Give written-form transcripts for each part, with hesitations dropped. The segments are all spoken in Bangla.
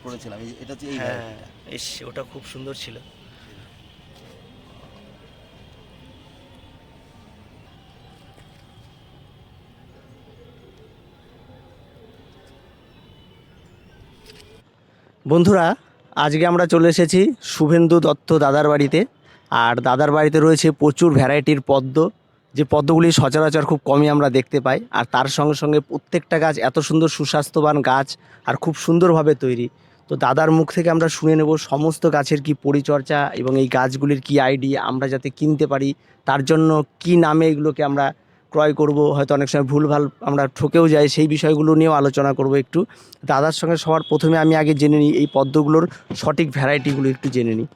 করেছিলাম, এটা হচ্ছে এই হ্যাঁ, ওটা খুব সুন্দর ছিল। বন্ধুরা, আজকে আমরা চলে এসেছি শুভেন্দু দত্ত দাদার বাড়িতে। আর দাদার বাড়িতে রয়েছে প্রচুর ভ্যারাইটির পদ্ম, যে পদ্মগুলি সচরাচর খুব কমই আমরা দেখতে পাই। আর তার সঙ্গে সঙ্গে প্রত্যেকটা গাছ এত সুন্দর সুস্বাস্থ্যবান গাছ আর খুব সুন্দরভাবে তৈরি। তো দাদার মুখ থেকে আমরা শুনে নেব সমস্ত গাছের কি পরিচর্যা এবং এই গাছগুলির কি আইডি, আমরা যাতে কিনতে পারি তার জন্য কি নামে এগুলোকে আমরা ক্রয় করব, হয়তো অনেক সময় ভুলভাল আমরা ঠকেও যাই, সেই বিষয়গুলো নিয়েও আলোচনা করব একটু দাদার সঙ্গে। সবার প্রথমে আমি আগে জেনে নিই এই পদ্মগুলোর সঠিক ভ্যারাইটিগুলো একটু জেনে নিই।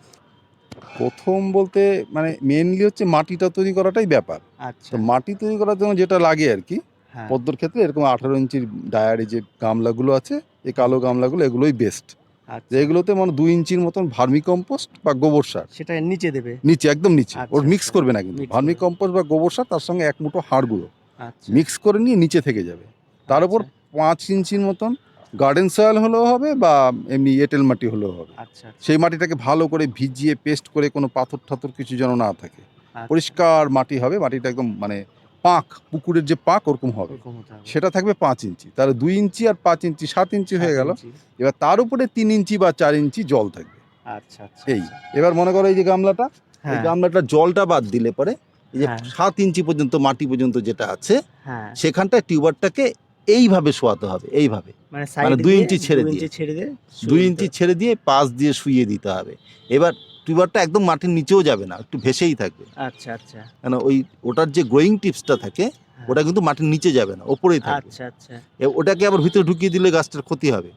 প্রথম বলতে মানে মেনলি হচ্ছে মাটিটা তৈরি করাটাই ব্যাপার। আচ্ছা, তো মাটি তৈরি করার জন্য যেটা লাগে আর কি, হ্যাঁ, পদ্মর ক্ষেত্রে এরকম 18 ইঞ্চির ডায়ারি যে গামলাগুলো আছে, এই কালো গামলাগুলো এগুলোই বেস্ট। আচ্ছা, এগুলোতে মানে 2 ইঞ্চির মতন ভার্মি কম্পোস্ট বা গোবর সার, সেটা নিচে দেবে। নিচে একদম নিচে, আচ্ছা, ওর মিক্স আচ্ছা, করবে না কিন্তু, mix ভার্মি করবে। কম্পোস্ট বা গোবর সার তার সঙ্গে 1 মুঠো হাড় গুঁড়ো আচ্ছা, মিক্স করে নিয়ে নিচে থেকে যাবে। তার উপর আচ্ছা, 5 ইঞ্চির মতন গার্ডেন সয়েল হলেও হবে বা এমনি এঁটেল মাটি হলেও হবে। আচ্ছা, সেই মাটিটাকে ভালো করে ভিজিয়ে পেস্ট করে, কোনো পাথর ঠাথর কিছু যেন না থাকে, আচ্ছা, পরিষ্কার মাটি হবে, মাটিটা একদম মানে পাঁক, পুকুরের যে পাঁক ওরকম হবে, ওরকম হতে হবে। সেটা থাকবে 5 ইঞ্চি। তাহলে 2 ইঞ্চি আর 5 ইঞ্চি 7 ইঞ্চি হয়ে 7 গেল। ইঞ্চি। এবার তার উপরে 3 ইঞ্চি বা 4 ইঞ্চি জল থাকবে। আচ্ছা, আচ্ছা, এই আচ্ছা, এবার মনে করো এই যে গামলাটা, এই হ্যাঁ, গামলাটা জলটা বাদ দিলে পরে এই যে হ্যাঁ, 7 ইঞ্চি পর্যন্ত মাটি পর্যন্ত যেটা আছে, হ্যাঁ, সেখানটায় টিউবারটাকে এইভাবে শোয়াতে হবে, এইভাবে মানে মানে সাইড 2 দিয়ে ইঞ্চি 2 ছেড়ে দিয়ে, ইঞ্চি ছেড়ে দিয়ে 2 ইঞ্চি ছেড়ে দিয়ে পাশ দিয়ে শুইয়ে দিতে হবে। এবার টিউবারটা একদম মাটির নিচেও যাবে না, একটু ভেসেই থাকবে, আচ্ছা, আচ্ছা, কেন ওই ওটার যে গ্রোয়িং টিপসটা থাকে হ্যাঁ, ওটা কিন্তু মাটির নিচে যাবে না, ওপরেই থাকবে। আচ্ছা, আচ্ছা, ওটাকে আবার ভিতরে ঢুকিয়ে দিলে গাছটার ক্ষতি হবে।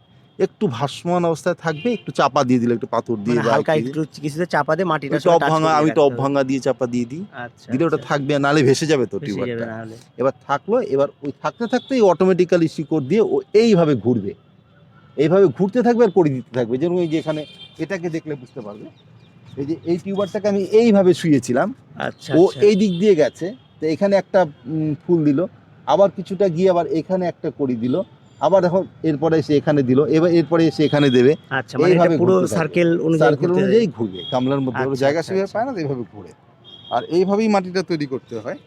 একটু ভাসমান অবস্থায় থাকবে, একটু চাপা দিয়ে দিলে, একটু পাথর দিয়ে মানে বা হালকা কি দিয়ে, একটু কিছুতে চাপা দিয়ে মাটিটা ওই টব ভাঙা, আমি রাখতে টব হবে। ভাঙা দিয়ে চাপা দিয়ে দিই, আচ্ছা, দিলে ওটা আচ্ছা, থাকবে, নাহলে ভেসে যাবে তো ভেসে যাবে টিউবারটা। না হলে। এবার থাকলো, এবার ওই থাকতে থাকতেই অটোমেটিক্যালি শিকড় দিয়ে ও এইভাবে ঘুরবে, এইভাবে ঘুরতে থাকবে আর করে দিতে থাকবে। যেরকম এই যে এখানে এটাকে দেখলে বুঝতে পারবে, এই যে এই টিউবারটাকে আমি এইভাবে শুয়েছিলাম, আচ্ছা, ও আচ্ছা, এই দিক দিয়ে গেছে, তো এখানে একটা ফুল দিল, আবার কিছুটা গিয়ে আবার এখানে একটা কড়ি দিল, আবার দেখো এরপরে এসে এখানে দিল, এবার এরপরে এসে এখানে দেবে। আচ্ছা, মানে এটা এইভাবে পুরো ঘুরতে থাকবে, সার্কেল অনুযায়ী সার্কেল ঘুরতে অনুযায়ী ঘুরবে গামলার মধ্যে, ওর আচ্ছা, জায়গা আচ্ছা, সেভাবে আচ্ছা, পায় না, তো এইভাবে ঘুরে। আর এইভাবেই মাটিটা তৈরি করতে হয়।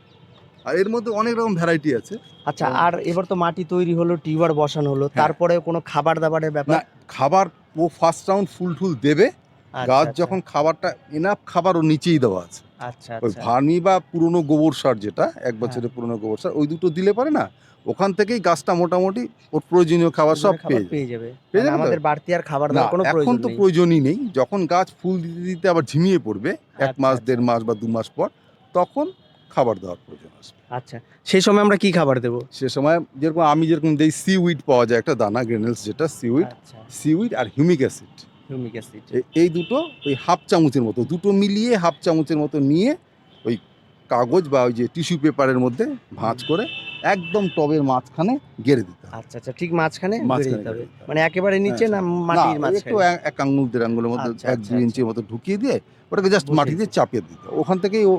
আর এর মধ্যে অনেক রকম ভ্যারাইটি আছে। আচ্ছা। আর এবার তো মাটি তৈরি হলো, টিউবার বসানো হলো, হ্যাঁ। তারপরে কোনো খাবার দাবারের ব্যাপার? না, খাবার ও ফার্স্ট রাউন্ড ফুল টুল দেবে, আচ্ছা, গাছ আচ্ছা, যখন খাবারটা এনাফ, খাবার ও নিচেই দেওয়া আছে। আচ্ছা, ওই আচ্ছা, ভার্মি বা পুরনো গোবর সার, যেটা 1 হ্যাঁ, বছরের পুরনো গোবর সার, ওই দুটো দিলে পারে না, ওখান থেকেই গাছটা মোটামুটি ওর প্রয়োজনীয় খাবার সব ওজনের খাবার পেয়ে যাবে। পেয়ে যাবে। পেয়ে মানে যাবে তো? আমাদের বাড়তি আর খাবার না, দেওয়ার কোনো এখন প্রয়োজন তো নেই। প্রয়োজনই নেই। যখন গাছ ফুল দিতে দিতে আবার ঝিমিয়ে পড়বে, 1 আচ্ছা, মাস আচ্ছা, 1.5 মাস বা 2 মাস পর, তখন খাবার দেওয়ার প্রয়োজন আসবে। আচ্ছা, সেই সময় আমরা কি খাবার দেবো? সে সময় যেরকম আমি যেরকম দেই, সিউইড পাওয়া যায় একটা দানা, গ্রেনেলস, যেটা সিউইড, আচ্ছা, সিউইড আর হিউমিক অ্যাসিড, হিউমিক অ্যাসিড। এই দুটো ওই হাফ চামচের মতো, দুটো মিলিয়ে হাফ চামচের মতো নিয়ে ওই কাগজ বা ওই যে টিস্যু পেপারের মধ্যে ভাঁজ করে একদম টবের মাঝখানে গেড়ে দিতে হবে। আচ্ছা, আচ্ছা, ঠিক মাঝখানে গেড়ে মাঝখানে দিতে হবে। গেড়ে দিতে হবে। মানে একেবারে নিচে হ্যাঁ, না না, মাটির ওই একটু মাঝখানে? 1 আঙুল 1.5 আঙুলের মতো, আচ্ছা, 1-2 আচ্ছা, ইঞ্চির আচ্ছা, মতো ঢুকিয়ে দিয়ে ওটাকে জাস্ট বুঝতে মাটিতে পেরেছি। চাপিয়ে দিতে হবে। ওখান থেকেই ও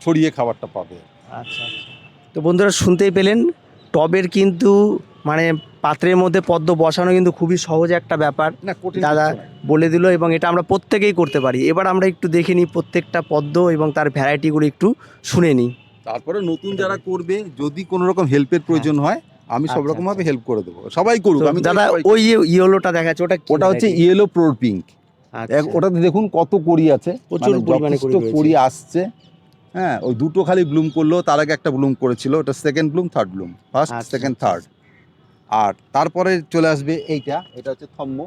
ছড়িয়ে খাবারটা পাবে। আচ্ছা, আচ্ছা। তো বন্ধুরা শুনতেই পেলেন, টবের কিন্তু মানে পাত্রের মধ্যে পদ্ম বসানো কিন্তু খুবই সহজ একটা ব্যাপার। না, কঠিন দাদা কিছু নয়। বলে দিল এবং এটা আমরা প্রত্যেকেই করতে পারি। এবার আমরা একটু দেখে নিই প্রত্যেকটা পদ্ম এবং তার ভ্যারাইটিগুলো একটু শুনে নিই। তারপরে নতুন যারা করবে, যদি কোনো রকম হেল্পের প্রয়োজন হয়, আমি সব আচ্ছা, রকম ভাবে আচ্ছা। হেল্প করে দেবো। সবাই করুক, তো আমি চাই দাদা সবাই ওই করুক। ইয়েলোটা দেখাচ্ছে, ওটা কি ওটা হচ্ছে variety? Yellow প্রোর pink. আচ্ছা, ওটাতে দেখুন কত কড়ি আছে, প্রচুর মানে পরিমাণে যথেষ্ট কুড়ি রয়েছে। কড়ি আসছে। হ্যাঁ, ওই দুটো খালি ব্লুম করলো, তার আগে একটা ব্লুম করেছিল, ওটা second Bloom, third Bloom, first, আচ্ছা, সেকেন্ড, আচ্ছা, থার্ড। আর তারপরে চলে আসবে এইটা, এটা হচ্ছে থম্ম।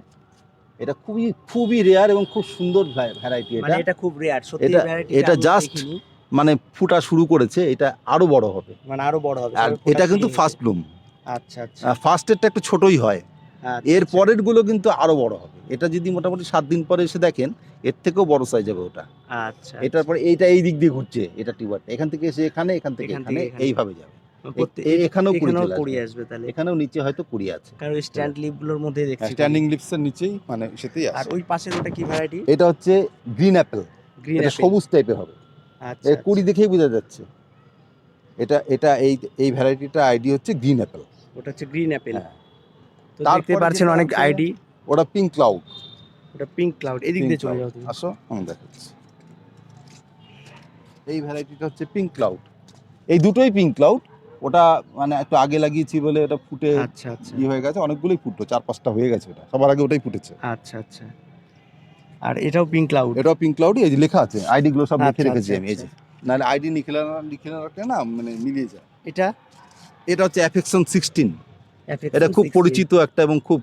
এটা খুবই খুবই রেয়ার এবং খুব সুন্দর ভ্যারাইটি। মানে এটা এটা খুব রেয়ার সত্যি, এটা ভ্যারাইটিটা এটা আমি জাস্ট দেখিনি। মানে ফুটা শুরু করেছে, এটা আরো বড় হবে। মানে আরো বড় হবে, আর সবে ফোটা এটা শুরু কিন্তু হয়েছে। First Bloom. আচ্ছা, আচ্ছা, ফার্স্টেরটা একটু ছোটই হয়, আচ্ছা, এর আচ্ছা, পরের গুলো কিন্তু আরো বড় হবে। এটা যদি মোটামুটি 7 দিন পরে এসে দেখেন, এর থেকেও বড় সাইজ হবে ওটা। আচ্ছা, এটার পরে এইটা এই দিক দিয়ে ঘুরছে, এটা টিউবারটা এখান থেকে এসে এখানে, এখান থেকে এখান এখানে, থেকে এখানে। এইভাবে যাবে। এখানেও কুড়ি চলে কুড়ি আসবে। আসবে তাহলে, এখানেও নিচে হয়তো কুড়ি আছে, কারণ স্ট্যান্ড লিপগুলোর মধ্যে দেখছি স্ট্যান্ডিং লিপসের নিচেই, মানে সেটাই কুড়ি। আর আছে। ওই পাশের ওটা কি ভ্যারাইটি? এটা হচ্ছে গ্রিন অ্যাপেল। গ্রিন এটা অ্যাপেল। সবুজ টাইপের হবে। আচ্ছা, এর কুড়ি আচ্ছা, দেখেই বোঝা যাচ্ছে। এটা এটা এই এই ভ্যারাইটিটা আইডি হচ্ছে গ্রিন অ্যাপেল। ওটা হচ্ছে গ্রিন অ্যাপেল। হ্যাঁ। তো দেখতে পাচ্ছেন অনেক আইডি। ওটা পিঙ্ক ক্লাউড। এটা পিঙ্ক ক্লাউড, এদিক দিয়ে চলে যাও তুমি। আসো আমি দেখাচ্ছি। এই ভ্যারাইটিটা হচ্ছে পিঙ্ক ক্লাউড, এই দুটোই পিঙ্ক ক্লাউড। ওটা মানে একটু আগে লাগিয়েছি বলে ওটা ফুটে আচ্ছা আচ্ছা হয়ে গেছে, অনেকগুলোই ফুটলো, 4-5টা হয়ে গেছে, ওটা সবার আগে ওটাই ফুটেছে। আচ্ছা আচ্ছা। আর এটাও পিঙ্ক ক্লাউড? এটাও পিঙ্ক ক্লাউডই, এই যে লেখা আছে, আইডি গুলো সব লিখে আচ্ছা, রেখেছি আচ্ছা, আমি, এই যে নাহলে আইডি লিখে না রাখলে না মানে মিলিয়ে যায়। এটা এটা হচ্ছে অ্যাফেকশন 16। FX এটা খুব 60 পরিচিত একটা এবং খুব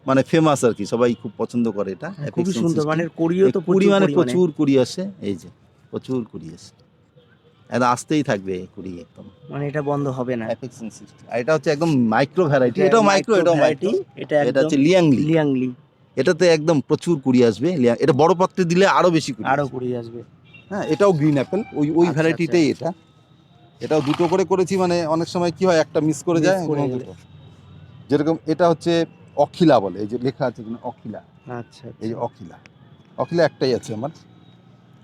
মানে ফেমাস আর কি, সবাই খুব পছন্দ করে এটা। খুবই Affection সুন্দর, 16 মানে কুড়িও তো কুড়ি প্রচুর মানে পরিমাণে। প্রচুর কুড়ি আসে, এই যে প্রচুর কুড়ি আসে, এটা আসতেই থাকবে কুড়ি একদম, মানে এটা বন্ধ হবে না। অ্যাফেকশন 16। আর এটা হচ্ছে একদম মাইক্রো ভ্যারাইটি, এটাও মাইক্রো, এটাও মাইক্রো। এটা এটা একদম হচ্ছে লিয়াংলি। লিয়াংলি, এটাতে একদম প্রচুর কুড়ি আসবে, এটা বড় পাত্রে দিলে আরো বেশি কুড়ি আরো আসবে। কুড়ি আসবে। হ্যাঁ, এটাও গ্রিন অ্যাপেল, ওই আচ্ছা, ভ্যারাইটিটাই এটা। এটাও দুটো করে করেছি, মানে অনেক সময় কি হয় একটা মিস করে Miss যায়, করে কোনো গেলে। দুটো। যেরকম এটা হচ্ছে অখিলা বলে, এই যে লেখা আছে এখানে অখিলা, আচ্ছা এই যে আচ্ছা অখিলা, অখিলা একটাই আছে আমার।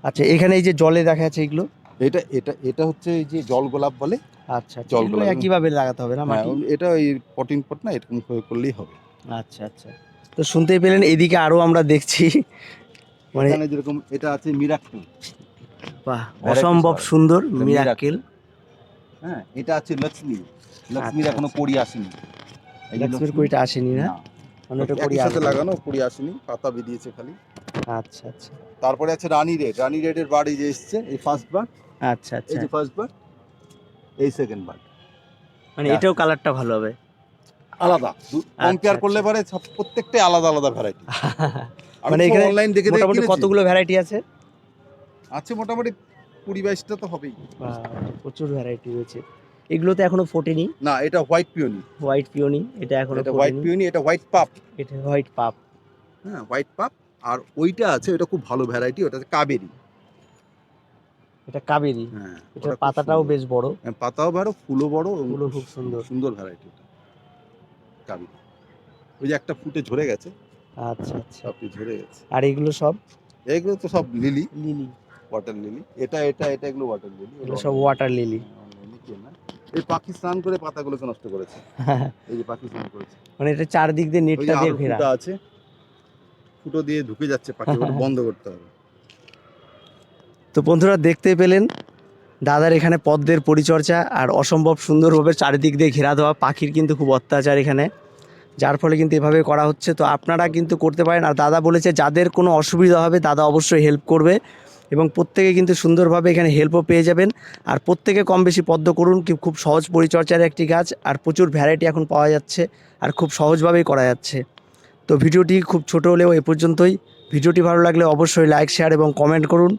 আচ্ছা। এখানে এই যে জলে দেখা যাচ্ছে এগুলো, এটা এটা এটা হচ্ছে এই যে জল গোলাপ বলে। আচ্ছা আচ্ছা, জল এগুলো গোলাপ। একইভাবে লাগাতে হবে না হ্যাঁ, মাটি? এটা ওই পটিং পট না, এরকম করে করলেই হবে। আচ্ছা আচ্ছা। তো শুনতেই পেলেন, এদিকে আরো আমরা দেখছি মানে এখানে যেরকম এটা আছে মিরাক্কেল, বাহ, Varieties অসম্ভব হয়। সুন্দর এটা মিরাক্কেল। হ্যাঁ, এটা আছে লক্ষ্মী, লক্ষ্মীর আচ্ছা, এখনো আচ্ছা। কড়ি আসেনি। এই যে লক্ষ্মীর কুড়িটা আসেনি না? না, মানে ওটা কুড়ি একই সাথে আসবে। লাগানো, কড়ি আসেনি, পাতা বেরিয়েছে খালি। আচ্ছা আচ্ছা তারপরে আছে রানী রেড, রানী রেডের বার্ড এই যে এসছে, এই ফার্স্ট বার্ড, আচ্ছা এই আচ্ছা। যে ফার্স্ট বার্ড, এই সেকেন্ড বার্ড। মানে এটাও কালারটা ভালো হবে, আলাদা কম্পেয়ার আচ্ছা, করলে পরে সব প্রত্যেকটাই আলাদা আলাদা ভ্যারাইটি। মানে এখানে অনলাইন দেখে মোটামুটি কতগুলো ভ্যারাইটি আছে? আছে মোটামুটি 20-22টা তো হবেই। বাহ, প্রচুর ভ্যারাইটি রয়েছে। এগুলো তো এখনো ফোটেনি। না, এটা হোয়াইট পিওনি, হোয়াইট পিওনি, এটা এখনো এটা হোয়াইট ফোটেনি। পিওনি, এটা হোয়াইট পাপ। এটা হোয়াইট পাপ। হ্যাঁ, হোয়াইট পাপ। আর ওইটা আছে, ওটা খুব ভালো ভ্যারাইটি, ওটা হচ্ছে কাবেরি। এটা কাবেরি। হ্যাঁ, এটার পাতাটাও বেশ বড়, পাতাও বড়, ফুলও বড়, ফুলও খুব সুন্দর। সুন্দর ভ্যারাইটি ওটা কাবেরি। ওই যে একটা ফুটে ঝরে গেছে, আচ্ছা আচ্ছা। সবটি ঝরে গেছে। আর এগুলো সব এগুলো তো সব লিলি, লিলি, ওয়াটার লিলি। এটা এটা এটা এগুলো ওয়াটার লিলি, এগুলো সব ওয়াটার লিলি। এই পাখি স্নান করে পাতাগুলোকে নষ্ট করেছে, এই যে পাখি স্নান করেছে। মানে এটা চারদিক দিয়ে ওই নেটটা যে দিয়ে আরো ঘেরা। ফুটা আছে, ফুটো দিয়ে ঢুকে যাচ্ছে পাখি, ওটা বন্ধ করতে হবে। তো বন্ধুরা, দেখতে পেলেন দাদার এখানে পদ্মের পরিচর্যা, আর অসম্ভব সুন্দরভাবে চারিদিক দিয়ে ঘেরা দেওয়া। পাখির কিন্তু খুব অত্যাচার এখানে, যার ফলে কিন্তু এভাবে করা হচ্ছে। তো আপনারা কিন্তু করতে পারেন। আর দাদা বলেছে যাদের কোনো অসুবিধা হবে দাদা অবশ্যই হেল্প করবে, এবং প্রত্যেকে কিন্তু সুন্দরভাবে এখানে হেল্পও পেয়ে যাবেন। আর প্রত্যেকে কম বেশি পদ্ম করুন, কি খুব সহজ পরিচর্যার একটি গাছ, আর প্রচুর ভ্যারাইটি এখন পাওয়া যাচ্ছে, আর খুব সহজভাবেই করা যাচ্ছে। তো ভিডিওটি খুব ছোট হলেও এ পর্যন্তই। ভিডিওটি ভালো লাগলে অবশ্যই লাইক, শেয়ার এবং কমেন্ট করুন।